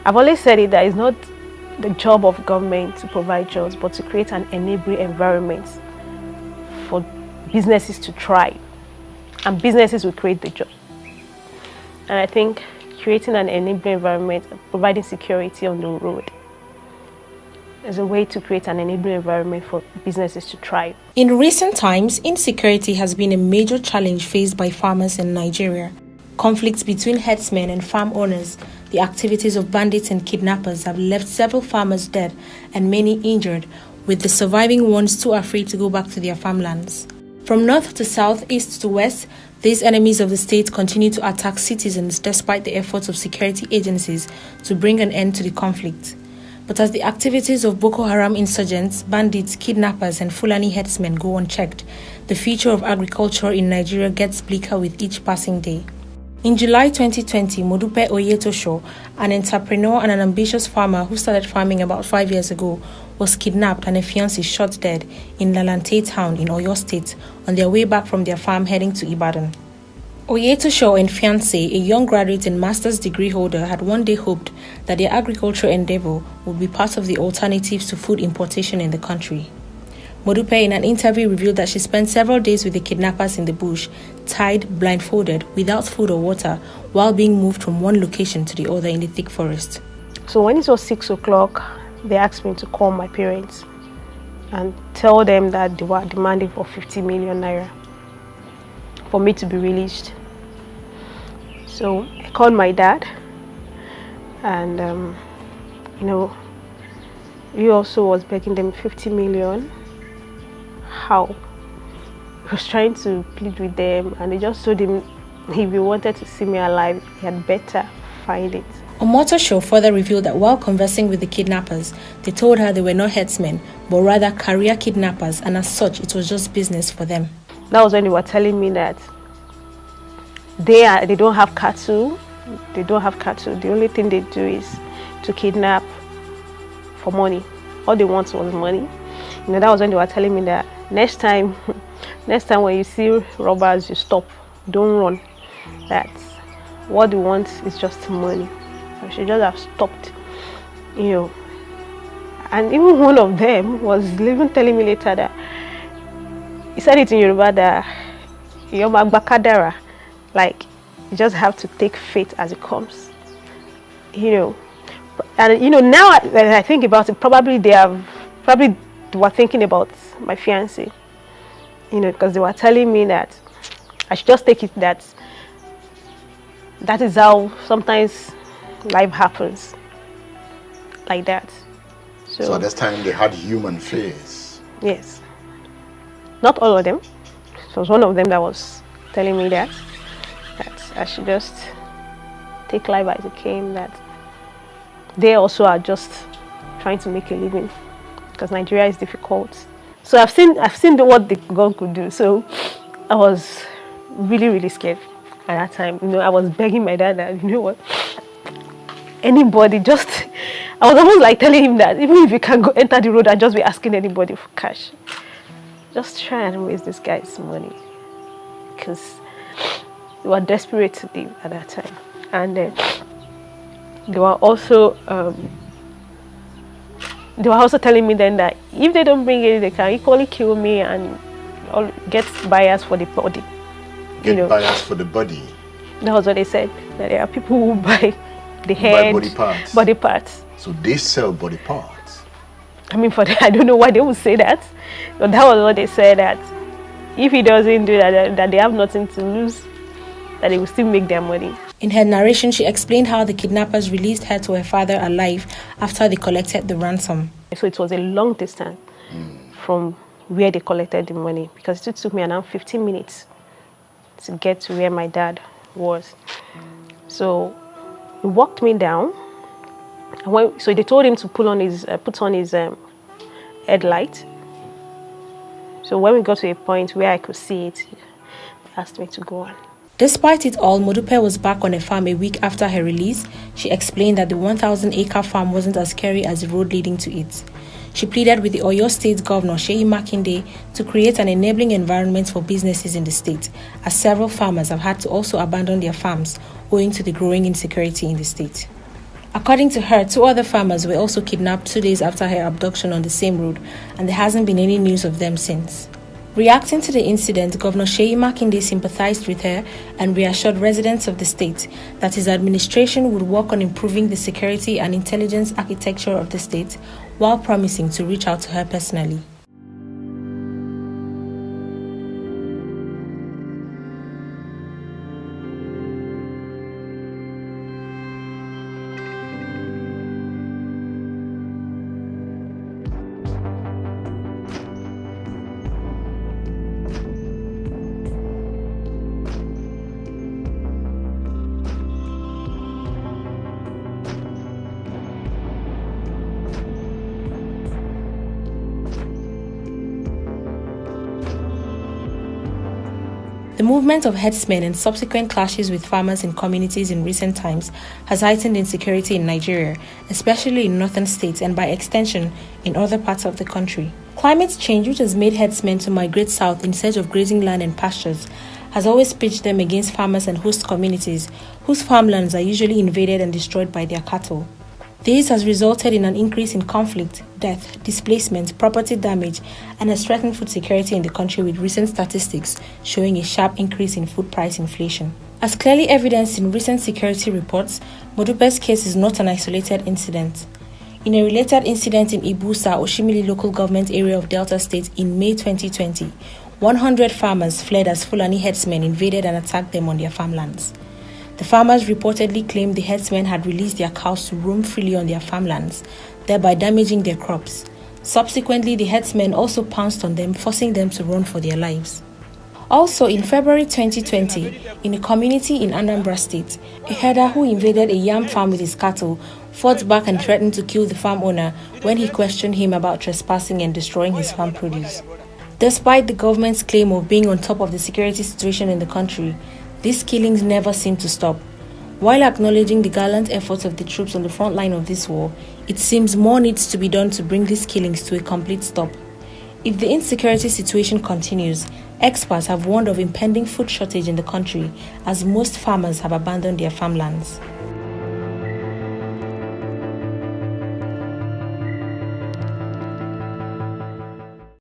I've always said it that it's not the job of government to provide jobs, but to create an enabling environment for businesses to thrive, and businesses will create the job. And I think creating an enabling environment, providing security on the road, is a way to create an enabling environment for businesses to thrive. In recent times, insecurity has been a major challenge faced by farmers in Nigeria. Conflicts between herdsmen and farm owners, the activities of bandits and kidnappers have left several farmers dead and many injured, with the surviving ones too afraid to go back to their farmlands. From north to south, east to west, these enemies of the state continue to attack citizens despite the efforts of security agencies to bring an end to the conflict. But as the activities of Boko Haram insurgents, bandits, kidnappers, and Fulani herdsmen go unchecked, the future of agriculture in Nigeria gets bleaker with each passing day. In July 2020, Modupe Oyetosho, an entrepreneur and an ambitious farmer who started farming about 5 years ago, was kidnapped and a fiance shot dead in Lalante town in Oyo State on their way back from their farm heading to Ibadan. Oyetosho and Fiance, a young graduate and master's degree holder, had one day hoped that their agricultural endeavor would be part of the alternatives to food importation in the country. Modupe in an interview revealed that she spent several days with the kidnappers in the bush, tied, blindfolded, without food or water, while being moved from one location to the other in the thick forest. So when it was 6 o'clock, they asked me to call my parents and tell them that they were demanding for 50 million naira for me to be released. So I called my dad, and he also was begging them 50 million. How? He was trying to plead with them, and they just told him if he wanted to see me alive, he had better find it. Omotosho further revealed that while conversing with the kidnappers, they told her they were not herdsmen, but rather career kidnappers, and as such, it was just business for them. That was when they were telling me that they don't have cattle. They don't have cattle. The only thing they do is to kidnap for money. All they want was money. That was when they were telling me that next time when you see robbers, you stop, don't run. That what they want is just money. I should just have stopped, And even one of them was even telling me later that he said it in Yoruba that Yomagbakadara, like you just have to take fate as it comes, And now I think about it, probably they were thinking about my fiance, because they were telling me that I should just take it that is how sometimes life happens, like that. So at this time they had human face. Yes. Not all of them. It was one of them that was telling me that I should just take life as it came, that they also are just trying to make a living, because Nigeria is difficult. So I've seen what the God could do. So I was really, really scared at that time. I was begging my dad that, what, anybody, I was almost like telling him that even if you can go enter the road and just be asking anybody for cash, just try and raise this guy's money, because they were desperate to live at that time. And they were also telling me then that if they don't bring it, they can equally kill me and get buyers for the body. Buyers for the body. That was what they said. That there are people who buy the head, body parts. So they sell body parts. I mean, I don't know why they would say that, but that was what they said, that if he doesn't do that they have nothing to lose, that they will still make their money. In her narration, she explained how the kidnappers released her to her father alive after they collected the ransom. So it was a long distance from where they collected the money, because it took me around 15 minutes to get to where my dad was. So he walked me down. So they told him to put on his headlight. So when we got to a point where I could see it, he asked me to go on. Despite it all, Modupe was back on a farm a week after her release. She explained that the 1,000-acre farm wasn't as scary as the road leading to it. She pleaded with the Oyo State Governor, Seyi Makinde, to create an enabling environment for businesses in the state, as several farmers have had to also abandon their farms owing to the growing insecurity in the state. According to her, 2 other farmers were also kidnapped 2 days after her abduction on the same road, and there hasn't been any news of them since. Reacting to the incident, Governor Seyi Makinde sympathized with her and reassured residents of the state that his administration would work on improving the security and intelligence architecture of the state, while promising to reach out to her personally. The movement of herdsmen and subsequent clashes with farmers in communities in recent times has heightened insecurity in Nigeria, especially in northern states and by extension in other parts of the country. Climate change, which has made herdsmen to migrate south in search of grazing land and pastures, has always pitched them against farmers and host communities whose farmlands are usually invaded and destroyed by their cattle. This has resulted in an increase in conflict, death, displacement, property damage, and has threatened food security in the country, with recent statistics showing a sharp increase in food price inflation. As clearly evidenced in recent security reports, Modupe's case is not an isolated incident. In a related incident in Ibusa, Oshimili local government area of Delta State in May 2020, 100 farmers fled as Fulani herdsmen invaded and attacked them on their farmlands. The farmers reportedly claimed the herdsmen had released their cows to roam freely on their farmlands, thereby damaging their crops. Subsequently, the herdsmen also pounced on them, forcing them to run for their lives. Also, in February 2020, in a community in Anambra State, a herder who invaded a yam farm with his cattle fought back and threatened to kill the farm owner when he questioned him about trespassing and destroying his farm produce. Despite the government's claim of being on top of the security situation in the country, these killings never seem to stop. While acknowledging the gallant efforts of the troops on the front line of this war, it seems more needs to be done to bring these killings to a complete stop. If the insecurity situation continues, experts have warned of impending food shortage in the country, as most farmers have abandoned their farmlands.